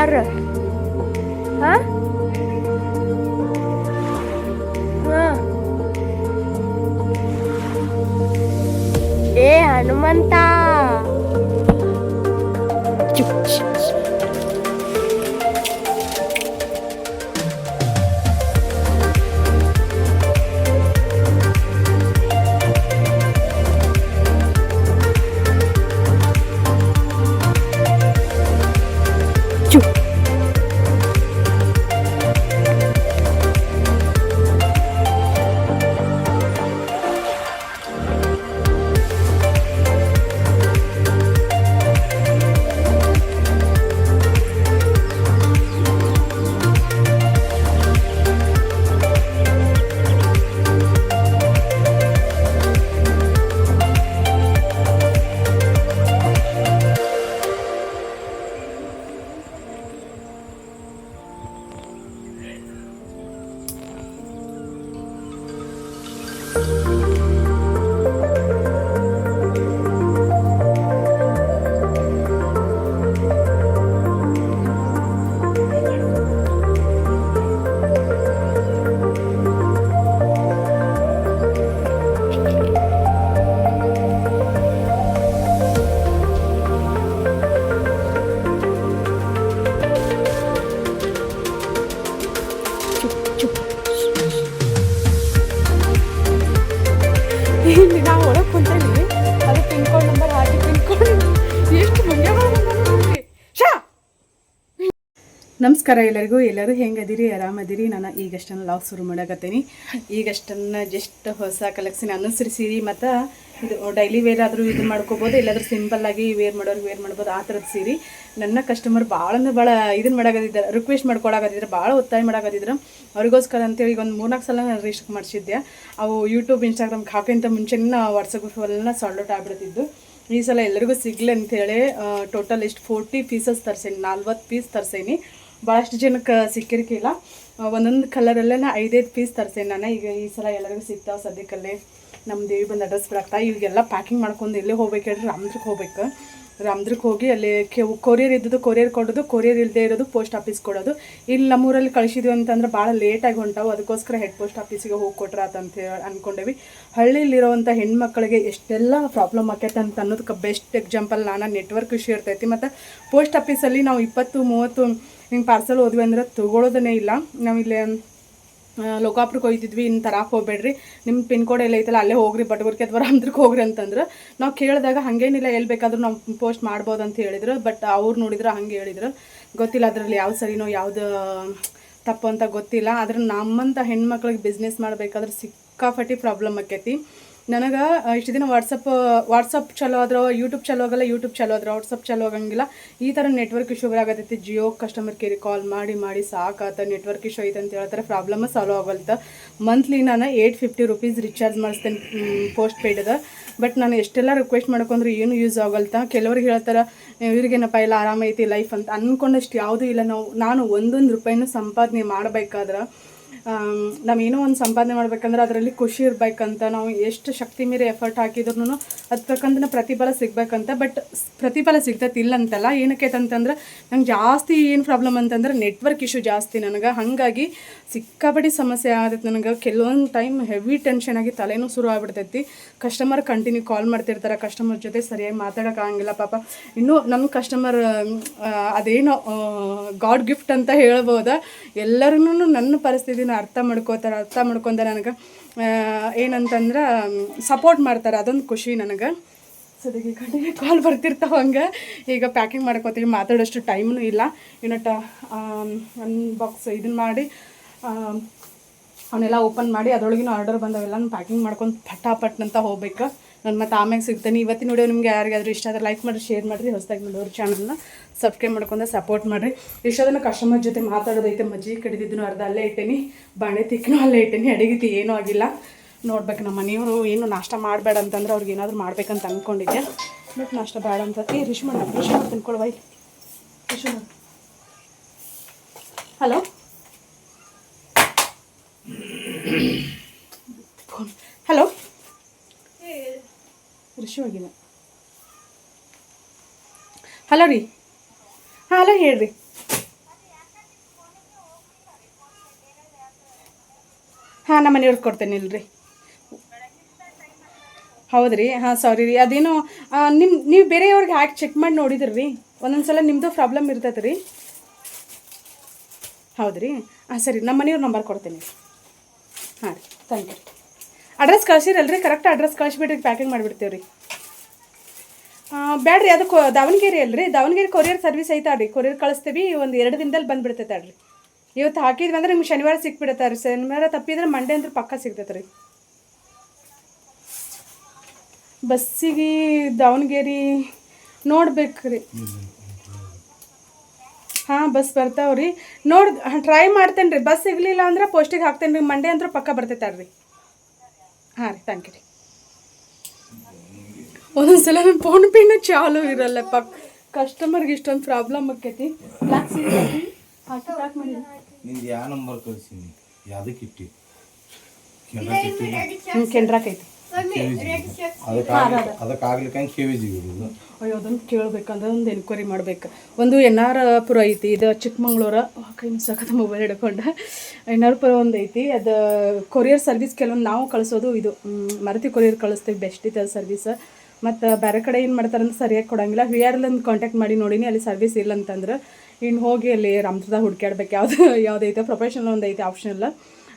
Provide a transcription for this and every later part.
ಯಾರು ಹಾ ಹಾ ಏ ಹನುಮಂತ ಚುಪ್ ಚುಪ್ ಚುಪ್ ಇಲ್ಲಿ ನಾವು ಒಳಗೆ ಕುಂತೇವಿ ಅದು ಪಿನ್ ಕೋಡ್ ನಂಬರ್ ಹಾಕಿ ಪಿನ್ ಕೋಡ್ ಎಷ್ಟು ಮಂಡ್ಯ ಶಾ. ನಮಸ್ಕಾರ ಎಲ್ಲರಿಗೂ. ಎಲ್ಲರೂ ಹೆಂಗದಿರಿ? ಆರಾಮದಿರಿ? ನಾನು ಈಗಷ್ಟನ್ನು ಲಾಗ್ ಶುರು ಮಾಡಕತ್ತೀನಿ. ಈಗಷ್ಟನ್ನು ಜಸ್ಟ್ ಹೊಸ ಕಲೆಕ್ಷನ್ ಅನುಸರಿಸಿರಿ ಮತ್ತು ಇದು ಡೈಲಿ ವೇರ್ ಆದರೂ ಇದು ಮಾಡ್ಕೋಬೋದು, ಇಲ್ಲಾದ್ರೂ ಸಿಂಪಲ್ಲಾಗಿ ವೇರ್ ಮಾಡೋರು ವೇರ್ ಮಾಡ್ಬೋದು. ಆ ಥರದ್ದು ಸೀರೆ ನನ್ನ ಕಸ್ಟಮರ್ ಭಾಳ ಇದನ್ನು ಮಾಡಾಕತ್ತಿದ್ದಾರೆ, ರಿಕ್ವೆಸ್ಟ್ ಮಾಡ್ಕೊಳಕತ್ತಿದ್ರು, ಭಾಳ ಒತ್ತಾಯ ಮಾಡಾಕತ್ತಿದ್ರು. ಅವ್ರಿಗೋಸ್ಕರ ಅಂತೇಳಿ ಈಗ ಒಂದು 3-4 ಸಲ ನಾನು ರಿಜಿಸ್ಟರ್ ಮಾಡಿಸಿದ್ದೆ. ಅವು ಯೂಟ್ಯೂಬ್ ಇನ್ಸ್ಟಾಗ್ರಾಮ್ಗೆ ಹಾಕೋಂಥ ಮುಂಚೆನೇ ವಾಟ್ಸಪ್ ಎಲ್ಲ ಸಾಲ್ಡ್ ಔಟ್ ಆಗಿಬಿಡ್ತಿದ್ದು. ಈ ಸಲ ಎಲ್ಲರಿಗೂ ಸಿಗಲಿ ಅಂಥೇಳಿ ಟೋಟಲ್ ಎಷ್ಟು 40 ಪೀಸಸ್ ತರ್ಸೀನಿ, 40 ಪೀಸ್ ತರ್ಸೀನಿ. ಭಾಳಷ್ಟು ಜನಕ್ಕೆ ಸಿಕ್ಕಿರ್ಕಿಲ್ಲ. ಒಂದೊಂದು ಕಲರಲ್ಲೇ 5-5 ಪೀಸ್ ತರ್ಸೇನೆ ನಾನು. ಈಗ ಈ ಸಲ ಎಲ್ಲರಿಗೂ ಸಿಗ್ತಾವೆ. ಸದ್ಯಕ್ಕಲ್ಲೇ ನಮ್ಮ ದೇವಿ ಬಂದು ಅಡ್ರೆಸ್ ಬಿಡಾಕ್ತಾ. ಇವಾಗೆಲ್ಲ ಪ್ಯಾಕಿಂಗ್ ಮಾಡ್ಕೊಂಡು ಎಲ್ಲೇ ಹೋಗ್ಬೇಕು ಹೇಳ್ರಿ, ರಾಮದುರ್ಗಕ್ಕೆ ಹೋಗ್ಬೇಕು. ರಾಮದುರ್ಗಕ್ಕೆ ಹೋಗಿ ಅಲ್ಲಿ ಕೊರಿಯರ್ ಇದ್ದದ್ದು ಕೊರಿಯರ್ ಕೊಡೋದು, ಕೊರಿಯರ್ ಇಲ್ಲದೆ ಇರೋದು ಪೋಸ್ಟ್ ಆಫೀಸ್ ಕೊಡೋದು. ಇಲ್ಲಿ ನಮ್ಮೂರಲ್ಲಿ ಕಳಿಸಿದ್ವಿ ಅಂತಂದ್ರೆ ಭಾಳ ಲೇಟಾಗಿ ಹೊಂಟಾವು. ಅದಕ್ಕೋಸ್ಕರ ಹೆಡ್ ಪೋಸ್ಟ್ ಆಫೀಸಿಗೆ ಹೋಗಿ ಕೊಟ್ರಾತ ಅಂತ ಅಂದ್ಕೊಂಡೇವಿ. ಹಳ್ಳಿಲಿರೋವಂಥ ಹೆಣ್ಮಕ್ಳಿಗೆ ಎಷ್ಟೆಲ್ಲ ಪ್ರಾಬ್ಲಮ್ ಆಕೈತೆ ಅಂತ ಅನ್ನೋದಕ್ಕೆ ಬೆಸ್ಟ್ ಎಕ್ಸಾಂಪಲ್ ನಾನು. ನೆಟ್ವರ್ಕ್ ಇಶ್ಯೂ ಇರ್ತೈತಿ. ಮತ್ತು ಪೋಸ್ಟ್ ಆಫೀಸಲ್ಲಿ ನಾವು 20-30 ಹಿಂಗೆ ಪಾರ್ಸಲ್ ಹೋದ್ವಿ ಅಂದ್ರೆ ತೊಗೊಳೋದೇ ಇಲ್ಲ. ನಾವಿಲ್ಲಿ ಲೋಕಾಪುರಕ್ಕೆ ಹೋಗ್ತಿದ್ವಿ, ಇನ್ನು ತರಕ್ಕೆ ಹೋಗ್ಬೇಡ್ರಿ, ನಿಮ್ಮ ಪಿನ್ ಕೋಡ್ ಎಲ್ಲ ಐತಲ್ಲ ಅಲ್ಲೇ ಹೋಗ್ರಿ, ಬಟಗುರ್ಕೆ ಅಥವಾ ರಾಮದುರ್ಗಕ್ಕೆ ಹೋಗ್ರಿ ಅಂತಂದ್ರೆ ನಾವು ಕೇಳಿದಾಗ ಹಾಗೇನಿಲ್ಲ, ಎಲ್ಲಿ ಬೇಕಾದರೂ ನಾವು ಪೋಸ್ಟ್ ಮಾಡ್ಬೋದು ಅಂತ ಹೇಳಿದ್ರು. ಬಟ್ ಅವ್ರು ನೋಡಿದ್ರೆ ಹಂಗೆ ಹೇಳಿದ್ರು. ಗೊತ್ತಿಲ್ಲ ಅದರಲ್ಲಿ ಯಾವ್ದು ಸರಿನೋ ಯಾವುದು ತಪ್ಪು ಅಂತ ಗೊತ್ತಿಲ್ಲ. ಆದ್ರೆ ನಮ್ಮಂಥ ಹೆಣ್ಮಕ್ಳಿಗೆ ಬಿಸ್ನೆಸ್ ಮಾಡಬೇಕಾದ್ರೆ ಸಿಕ್ಕಾಪಟ್ಟಿ ಪ್ರಾಬ್ಲಮ್ ಆಕೈತಿ. ನನಗೆ ಇಷ್ಟು ದಿನ ವಾಟ್ಸಪ್ ಚಲೋ ಆದ್ರೆ ಯೂಟ್ಯೂಬ್ ಚಲೋ ಆಗಲ್ಲ, ಯೂಟ್ಯೂಬ್ ಚಲೋ ಆದ್ರೆ ವಾಟ್ಸಪ್ ಚಲೋ ಆಗಂಗಿಲ್ಲ. ಈ ಥರ ನೆಟ್ವರ್ಕ್ ಇಶ್ಯೂ ಆಗತ್ತೈತಿ. ಜಿಯೋ ಕಸ್ಟಮರ್ ಕೇರಿಗೆ ಕಾಲ್ ಮಾಡಿ ಸಾಕಾತ, ನೆಟ್ವರ್ಕ್ ಇಶ್ಯೂ ಐತೆ ಅಂತ ಹೇಳ್ತಾರೆ. Problem solve ಆಗಲ್ತ. ಮಂತ್ಲಿ ನಾನು 850 ರುಪೀಸ್ ರಿಚಾರ್ಜ್ ಮಾಡಿಸ್ತೇನೆ ಪೋಸ್ಟ್ ಪೇಯ್ಡದ. ಬಟ್ ನಾನು ಎಷ್ಟೆಲ್ಲ ರಿಕ್ವೆಸ್ಟ್ ಮಾಡ್ಕೊಂಡ್ರೆ ಏನು ಯೂಸ್ ಆಗಲ್ತ. ಕೆಲವ್ರಿಗೆ ಹೇಳ್ತಾರೆ ಇವ್ರಿಗೇನಪ್ಪ ಎಲ್ಲ ಆರಾಮೈತಿ ಲೈಫ್ ಅಂತ. ಅಂದ್ಕೊಂಡಷ್ಟು ಯಾವುದೂ ಇಲ್ಲ. ನಾನು ಒಂದೊಂದು ರೂಪಾಯಿನೂ ಸಂಪಾದನೆ ಮಾಡಬೇಕಾದ್ರೆ ನಾವೇನೋ ಒಂದು ಸಂಪಾದನೆ ಮಾಡ್ಬೇಕಂದ್ರೆ ಅದರಲ್ಲಿ ಖುಷಿ ಇರಬೇಕಂತ. ನಾವು ಎಷ್ಟು ಶಕ್ತಿ ಮೀರಿ ಎಫರ್ಟ್ ಹಾಕಿದ್ರು ಅದಕ್ಕಂತ ಪ್ರತಿಫಲ ಸಿಗ್ಬೇಕಂತ. ಬಟ್ ಪ್ರತಿಫಲ ಸಿಗ್ತೈತಿ ಇಲ್ಲ ಅಂತಲ್ಲ. ಏನಕ್ಕೆ ಅಂತಂದ್ರೆ ನಂಗೆ ಜಾಸ್ತಿ ಏನು ಪ್ರಾಬ್ಲಮ್ ಅಂತಂದ್ರೆ ನೆಟ್ವರ್ಕ್ ಇಶ್ಯೂ ಜಾಸ್ತಿ ನನಗೆ. ಹಾಗಾಗಿ ಸಿಕ್ಕಾಪಟ್ಟಿ ಸಮಸ್ಯೆ ಆಗತ್ತೆ ನನಗೆ. ಕೆಲವೊಂದು ಟೈಮ್ ಹೆವಿ ಟೆನ್ಷನ್ ಆಗಿ ತಲೆನೂ ಶುರು ಆಗ್ಬಿಡ್ತೈತಿ. ಕಸ್ಟಮರ್ ಕಂಟಿನ್ಯೂ ಕಾಲ್ ಮಾಡ್ತಿರ್ತಾರೆ, ಕಸ್ಟಮರ್ ಜೊತೆ ಸರಿಯಾಗಿ ಮಾತಾಡೋಕ್ಕಾಗಂಗಿಲ್ಲ ಪಾಪ. ಇನ್ನೂ ನಮ್ಮ ಕಸ್ಟಮರ್ ಅದೇನೋ ಗಾಡ್ ಗಿಫ್ಟ್ ಅಂತ ಹೇಳ್ಬೋದಾ. ಎಲ್ಲರೂ ನನ್ನ ಪರಿಸ್ಥಿತಿನ ಅರ್ಥ ಮಾಡ್ಕೊಂಡ ನನಗೆ ಏನಂತಂದ್ರೆ ಸಪೋರ್ಟ್ ಮಾಡ್ತಾರೆ. ಅದೊಂದು ಖುಷಿ ನನಗೆ. ಸದ್ಯಕ್ಕೆ ಕಂಟಿನ್ಯೂ ಕಾಲ್ ಬರ್ತಿರ್ತಾವೆ. ಹಂಗೆ ಈಗ ಪ್ಯಾಕಿಂಗ್ ಮಾಡ್ಕೋತೀವಿ, ಮಾತಾಡೋಷ್ಟು ಟೈಮೂ ಇಲ್ಲ. ಇನ್ನೊಟ್ಟು ಅನ್ಬಾಕ್ಸ್ ಇದನ್ನು ಮಾಡಿ ಅವನ್ನೆಲ್ಲ ಓಪನ್ ಮಾಡಿ ಅದರೊಳಗಿನ ಆರ್ಡರ್ ಬಂದವೆಲ್ಲ ಪ್ಯಾಕಿಂಗ್ ಮಾಡ್ಕೊಂಡು ಪಟಾಪಟ್ನಂತ ಹೋಗ್ಬೇಕು. ನಾನು ಮತ್ತೆ ಆಮ್ಯಾಗೆ ಸಿಗ್ತೇನೆ. ಇವತ್ತಿನ ವಿಡಿಯೋ ನಿಮಗೆ ಯಾರಿಗಾದ್ರೂ ಇಷ್ಟ ಆದರೆ ಲೈಕ್ ಮಾಡಿರಿ, ಶೇರ್ ಮಾಡಿರಿ. ಹೊಸದಾಗಿ ನೋಡೋರು ಚಾನಲ್ನ ಸಬ್ಸ್ಕ್ರೈಬ್ ಮಾಡ್ಕೊಂಡು ಸಪೋರ್ಟ್ ಮಾಡಿರಿ. ಇಷ್ಟೊಂದು ಕಸ್ಟಮರ್ ಜೊತೆ ಮಾತಾಡೋದೈತೆ. ಮಜ್ಜಿಗೆ ಕಡಿದಿದ್ದನು ಅರ್ಧ ಅಲ್ಲೇ ಇಟ್ಟೇನಿ, ಬಾಣೆ ತಿಕ್ಕನೂ ಅಲ್ಲೇ ಇಟ್ಟೇನಿ. ಅಡಿಗೆ ಏನೂ ಆಗಿಲ್ಲ. ನೋಡ್ಬೇಕು ನಮ್ಮ ಮನೆಯವರು ಏನು ನಾಷ್ಟ ಮಾಡಬೇಡ ಅಂತಂದ್ರೆ ಅವ್ರಿಗೆ ಏನಾದರೂ ಮಾಡ್ಬೇಕಂತ ಅಂದ್ಕೊಂಡಿದ್ದೆ. ಬಟ್ ನಾಷ್ಟ ಬೇಡ ಅಂತ ರಿಶ್ಮಾ ತಿನ್ಕೊಳ್ವ. ರಿಶ್ಮಾ ಹಲೋ ಹಲೋ ರಿಶ್ವಾಗಿಲ್ಲ. ಹಲೋ ರೀ. ಹಾಂ ಹಲೋ ಹೇಳ್ರಿ. ಹಾಂ ನಮ್ಮ ಮನೆಯವ್ರಿಗೆ ಕೊಡ್ತೇನೆ ಇಲ್ರಿ. ಹೌದು ರೀ, ಹಾಂ ಸಾರಿ ರೀ, ಅದೇನೋ ನೀವು ಬೇರೆಯವ್ರಿಗೆ ಹಾಕಿ ಚೆಕ್ ಮಾಡಿ ನೋಡಿದ್ರಿ ರೀ, ಒಂದೊಂದು ಸಲ ನಿಮ್ಮದು ಪ್ರಾಬ್ಲಮ್ ಇರ್ತೈತೆ ರೀ. ಹೌದು ರೀ, ಹಾಂ ಸರಿ, ನಮ್ಮ ಮನೆಯವ್ರ ನಂಬರ್ ಕೊಡ್ತೇನೆ. ಹಾಂ ರೀ, ಥ್ಯಾಂಕ್ ಯು. ಅಡ್ರೆಸ್ ಕಳಿಸಿರಲ್ರಿ, ಕರೆಕ್ಟ್ ಅಡ್ರೆಸ್ ಕಳಿಸ್ಬಿಟ್ರಿ, ಪ್ಯಾಕಿಂಗ್ ಮಾಡಿಬಿಡ್ತೇವೆ ರೀ. ಬ್ಯಾಡ್ರಿ, ಅದು ದಾವಣಗೆರೆ ಅಲ್ರಿ, ದಾವಣಗೆರೆ ಕೊರಿಯರ್ ಸರ್ವಿಸ್ ಐತಾ ರೀ, ಕೊರಿಯರ್ ಕಳಿಸ್ತೀವಿ, ಒಂದು 2 ದಿನದಲ್ಲಿ ಬಂದುಬಿಡ್ತೈತೆ ರೀ. ಇವತ್ತು ಹಾಕಿದ್ವಿ ಅಂದ್ರೆ ನಿಮ್ಗೆ ಶನಿವಾರ ಸಿಕ್ಬಿಡುತ್ತೆ ರೀ, ಶನಿವಾರ ತಪ್ಪಿದ್ರೆ ಮಂಡೇ ಅಂದ್ರೆ ಪಕ್ಕ ಸಿಗ್ತೈತೆ ರೀ. ಬಸ್ಸಿಗೆ ದಾವಣಗೆರೆ ನೋಡ್ಬೇಕು ರೀ. ಹಾಂ ಬಸ್ ಬರ್ತಾವೆ ರೀ, ಟ್ರೈ ಮಾಡ್ತೇನೆ ರೀ. ಬಸ್ ಸಿಗಲಿಲ್ಲ ಅಂದ್ರೆ ಪೋಸ್ಟಿಗೆ ಹಾಕ್ತೇನೆ ರೀ, ಮಂಡೇ ಅಂದ್ರೆ ಪಕ್ಕ ಬರ್ತೈತೆ ರೀ. ಹಾಂ ರೀ, ಥ್ಯಾಂಕ್ ಯು ರೀ. ಒಂದೊಂದ್ಸಲ ನನ್ನ ಫೋನ್ ಪೇನ ಚಾಲು ಇರಲ್ಲಪ್ಪ, ಕಸ್ಟಮರ್ಗೆ ಇಷ್ಟೊಂದು ಪ್ರಾಬ್ಲಮ್ ಆಕೈತಿ. ನಿಂದು ಯಾವ ನಂಬರ್ ಕಳಿಸೀನಿ, ಯಾವುದಕ್ಕೆ ಇಟ್ಟು ಕೆನ್ರಾಕೈತಿ, ಅದಕ್ಕಾಗ್ಲಿಕ್ಕೆ KVG ಬಿಡೋದು. ಅಯ್ಯೋ ಅದನ್ನು ಕೇಳ್ಬೇಕಂದ್ರೆ ಒಂದು ಎನ್ಕ್ವೈರಿ ಮಾಡ್ಬೇಕು. ಒಂದು NR ಪುರ ಐತಿ, ಇದು ಚಿಕ್ಕಮಂಗ್ಳೂರ, ಕೈ ಸಖತ್ ಮೊಬೈಲ್ ಹಿಡ್ಕೊಂಡು NR ಪುರ ಒಂದು ಐತಿ. ಅದು ಕೊರಿಯರ್ ಸರ್ವಿಸ್ ಕೆಲವೊಂದು ನಾವು ಕಳಿಸೋದು ಇದು ಮಾರುತಿ ಕೊರಿಯರ್ ಕಳಿಸ್ತೀವಿ, ಬೆಸ್ಟ್ ಇದೆ ಸರ್ವಿಸ್. ಮತ್ತು ಬೇರೆ ಕಡೆ ಏನು ಮಾಡ್ತಾರೆ ಅಂದ್ರೆ ಸರಿಯಾಗಿ ಕೊಡೋಂಗಿಲ್ಲ. VRLಂದು ಕಾಂಟ್ಯಾಕ್ಟ್ ಮಾಡಿ ನೋಡಿನಿ, ಅಲ್ಲಿ ಸರ್ವಿಸ್ ಇಲ್ಲ ಅಂತಂದ್ರೆ ಇನ್ನು ಹೋಗಿ ಅಲ್ಲಿ ರಾಮದುರ್ದಾಗ ಹುಡ್ಕ್ಯಾಡ್ಬೇಕು, ಯಾವುದೈತೆ ಪ್ರೊಫೆಷನಲ್ ಒಂದು ಐತೆ ಆಪ್ಷನಲ್ಲ,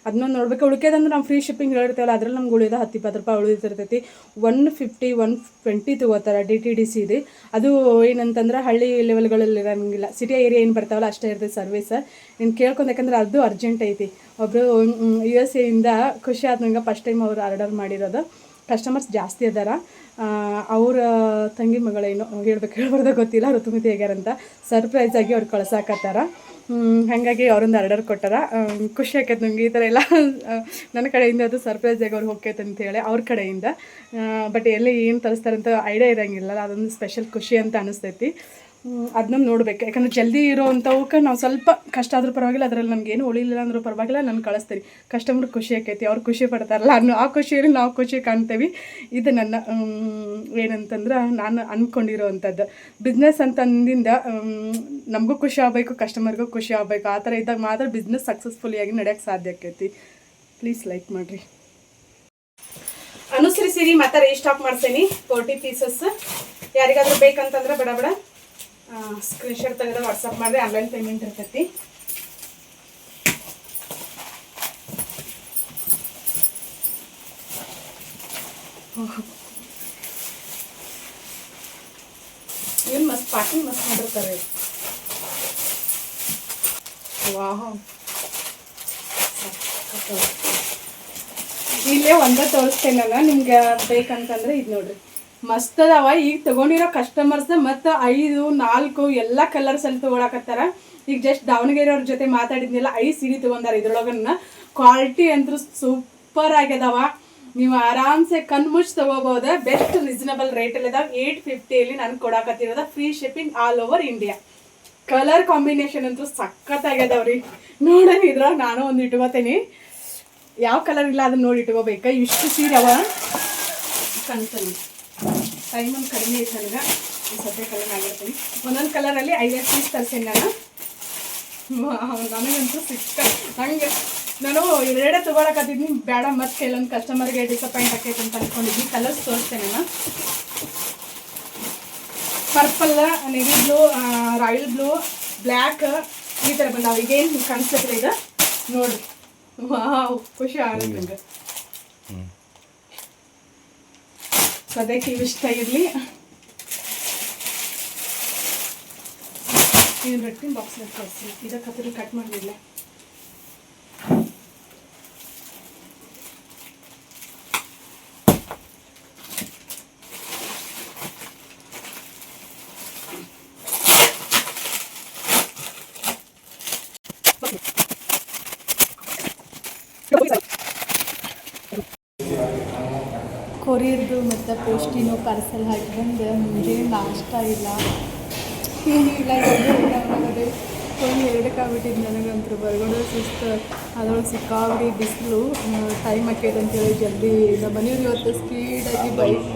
ಅದನ್ನೊಂದು ನೋಡ್ಬೇಕು. ಉಳ್ಕೆದಂದ್ರೆ ನಾವು ಫ್ರೀ ಶಿಪ್ಪಿಂಗ್ ಹೇಳಿರ್ತೇವಲ್ಲ, ಅದ್ರಲ್ಲಿ ನಮ್ಗೆ ಉಳಿದ 10-20 ರೂಪಾಯಿ ಉಳಿದಿರ್ತೈತಿ. 150-120 ತೊಗೋತಾರೆ DTDC ಇದೆ. ಅದು ಏನಂತಂದ್ರೆ ಹಳ್ಳಿ ಲೆವೆಲ್ಗಳಲ್ಲಿ ಇರೋಂಗಿಲ್ಲ, ಸಿಟಿ ಏರಿಯಾ ಏನು ಬರ್ತಾವಲ್ಲ ಅಷ್ಟೇ ಇರ್ತೈತೆ ಸರ್ವಿಸ್. ನೀನು ಕೇಳ್ಕೊಂಡು, ಯಾಕಂದ್ರೆ ಅದು ಅರ್ಜೆಂಟ್ ಐತಿ. ಒಬ್ಬರು USA ಇಂದ ಖುಷಿ ಆದ ನಂಗೆ, ಫಸ್ಟ್ ಟೈಮ್ ಅವ್ರು ಆರ್ಡರ್ ಮಾಡಿರೋದು. ಕಸ್ಟಮರ್ಸ್ ಜಾಸ್ತಿ ಅದಾರ. ಅವ್ರ ತಂಗಿ ಮಗಳೇನೋ ಹೇಳ್ಬಾರ್ದ ಗೊತ್ತಿಲ್ಲ, ಋತುಮತಿ ಆಗ್ಯಾರಂತ, ಸರ್ಪ್ರೈಸ್ ಆಗಿ ಅವ್ರು ಕಳ್ಸಾಕತ್ತಾರ. ಹಾಗಾಗಿ ಅವರೊಂದು ಆರ್ಡರ್ ಕೊಟ್ಟಾರ. ಖುಷಿ ಆಕೈತೆ ನಂಗೆ, ಈ ಥರ ಎಲ್ಲ ನನ್ನ ಕಡೆಯಿಂದ ಅದು ಸರ್ಪ್ರೈಸ್ ಆಗಿ ಅವ್ರಿಗೆ ಹೋಗ್ತೈತೆ ಅಂತೇಳಿ ಅವ್ರ ಕಡೆಯಿಂದ. ಬಟ್ ಎಲ್ಲಿ ಏನು ತರಿಸ್ತಾರಂತ ಐಡಿಯಾ ಇರೋಂಗಿಲ್ಲ, ಅದೊಂದು ಸ್ಪೆಷಲ್ ಖುಷಿ ಅಂತ ಅನಿಸ್ತೈತಿ. ಅದನ್ನೊಂದು ನೋಡ್ಬೇಕು, ಯಾಕಂದ್ರೆ ಜಲ್ದಿ ಇರೋವಂಥವಕ್ಕೆ ನಾವು ಸ್ವಲ್ಪ ಕಷ್ಟ ಆದರೂ ಪರವಾಗಿಲ್ಲ, ಅದರಲ್ಲಿ ನಮಗೇನು ಉಳಿಲಿಲ್ಲ ಅಂದರೂ ಪರವಾಗಿಲ್ಲ, ನಾನು ಕಳಿಸ್ತೀನಿ. ಕಸ್ಟಮರ್ ಖುಷಿ ಆಕೈತಿ, ಅವ್ರು ಖುಷಿ ಪಡ್ತಾರಲ್ಲ ಅನ್ನೋ ಆ ಖುಷಿಯಲ್ಲಿ ನಾವು ಖುಷಿ ಕಾಣ್ತೇವೆ. ಇದು ನನ್ನ ಏನಂತಂದ್ರೆ ನಾನು ಅಂದ್ಕೊಂಡಿರೋ ಅಂಥದ್ದು ಬಿಸ್ನೆಸ್ ಅಂತಂದಿಂದ ನಮಗೂ ಖುಷಿ ಆಗಬೇಕು, ಕಸ್ಟಮರ್ಗೂ ಖುಷಿ ಆಗಬೇಕು. ಆ ಥರ ಇದ್ದಾಗ ಮಾತ್ರ ಬಿಸ್ನೆಸ್ ಸಕ್ಸಸ್ಫುಲಿಯಾಗಿ ನಡೆಯೋಕ್ಕೆ ಸಾಧ್ಯ ಆಕೈತಿ. ಪ್ಲೀಸ್ ಲೈಕ್ ಮಾಡಿರಿ, ಅನುಸರಿಸಿರಿ. ಮತ್ತೆ ರೀಸ್ಟಾಕ್ ಮಾಡ್ತೀನಿ 40 ಪೀಸಸ್. ಯಾರಿಗಾದ್ರೂ ಬೇಕಂತಂದ್ರೆ ಬಡ ಬಡ ಸ್ಕ್ರೀನ್ಶಾಟ್ ತೆಗೆದು ವಾಟ್ಸಪ್ ಮಾಡಿರಿ, ಆನ್ಲೈನ್ ಪೇಮೆಂಟ್ ಇರ್ತೈತಿ. ಏನು ಮಸ್ತ್ ಪ್ಯಾಕಿಂಗ್ ಮಸ್ತ್ ಮಾಡಿರ್ತಾರೆ. ವಾಹ್, ಇಲ್ಲೇ ಒಂದೇ ತೋರಿಸ್ತೇನೆ ನಾನು, ನಿಮ್ಗೆ ಬೇಕಂತಂದ್ರೆ ಇದು ನೋಡ್ರಿ, ಮಸ್ತ್ ಅದಾವ. ಈಗ ತೊಗೊಂಡಿರೋ ಕಸ್ಟಮರ್ಸ್ ಮತ್ತು 5, 4 ಎಲ್ಲ ಕಲರ್ಸಲ್ಲಿ ತೊಗೊಳಕತ್ತಾರ. ಈಗ ಜಸ್ಟ್ ದಾವಣಗೆರೆ ಅವ್ರ ಜೊತೆ ಮಾತಾಡಿದ್ನಿಲ್ಲ, 5 ಸೀರೆ ತೊಗೊಂಡಾರ. ಇದ್ರೊಳಗನ್ನ ಕ್ವಾಲಿಟಿ ಅಂತೂ ಸೂಪರ್ ಆಗ್ಯದವ. ನೀವು ಆರಾಮ್ಸೆ ಕಣ್ಮುಚ್ಚಿ ತೊಗೋಬೋದು. ಬೆಸ್ಟ್ ರೀಸನಬಲ್ ರೇಟಲ್ಲಿ ಇದಾವೆ. 850 ನಾನು ಕೊಡಾಕತ್ತಿರೋದ, free shipping all over India. Colour combination ಅಂತೂ ಸಖತ್ತಾಗ್ಯದವ್ರಿ. ನೋಡೋಣ, ಇದ್ರಾಗ ನಾನು ಒಂದು ಇಟ್ಕೋತೀನಿ. ಯಾವ ಕಲರ್ ಇಲ್ಲ ಅದನ್ನ ನೋಡಿ ಇಟ್ಕೋಬೇಕು. ಇಷ್ಟು ಸೀರೆ ಅವ ಕನ್ಸಲ್ಲಿ ಟೈಮ್ ಒಂದು ಕಡಿಮೆ ಐತೆ ನನಗೆ, ಸದ್ಯ ಕಲರ್ ಆಗಿರ್ತೀನಿ. ಒಂದೊಂದು ಕಲರಲ್ಲಿ 5 ಪೀಸ್ ತರಿಸೀನಿ ನಾನು. ನನಗಂತೂ ಸಿಕ್ಕ ಹಂಗೆ ನಾನು 2 ತೊಗೊಳಕತ್ತಿದ್ನಿ, ಬೇಡ ಮತ್ತೆ ಕೆಲವೊಂದು ಕಸ್ಟಮರ್ಗೆ ಡಿಸಪಾಯಿಂಟ್ ಆಕೈತೆ ಅಂತ ಅಂದ್ಕೊಂಡಿದ್ನಿ. ಕಲರ್ಸ್ ತೋರಿಸ್ತೇನೆ ನಾನು. Purple, navy blue, royal blue, black, ಈ ಥರ ಬಂದಾವ. ಈಗೇನು ಕಾಣಿಸ್ತೈತೆ ಈಗ ನೋಡಿ. ವಾವ್, ಖುಷಿ ಆಗುತ್ತೆ ನನಗೆ. ಸದ್ಯಕ್ಕೆ ಇಷ್ಟ ಇರಲಿ. ಏನು ರೊಟ್ಟಿ ಬಾಕ್ಸ್ನಾಗ ಕಳಿಸಿ, ಇದಕ್ಕೆ ಕಟ್ ಮಾಡಲಿಲ್ಲ. ಕೊರಿಯರ್ದು ಮತ್ತು ಪೋಸ್ಟಿನೂ ಪಾರ್ಸಲ್ ಹಾಕಿ ಬಂದು ಮುಂಜಾನೆ ನಾಷ್ಟ ಇಲ್ಲ, ಏನೂ ಇಲ್ಲ, ಆಗೋದು ಫೋನ್ 2 ಆಗ್ಬಿಟ್ಟಿದ್ದು ನನಗಂತೂ. ಹೊರಗಡೆ ಸುಸ್ತು, ಅದ್ರೊಳಗೆ ಸಿಕ್ಕಾಬಿಡಿ ಬಿಸಿಲು, ಟೈಮ್ ಆಕೈತೆ ಅಂತೇಳಿ ಜಲ್ದಿ ನಮ್ಮ ಮನೆಯವ್ರು ಇವತ್ತು ಸ್ಪೀಡಾಗಿ ಬೈಕ್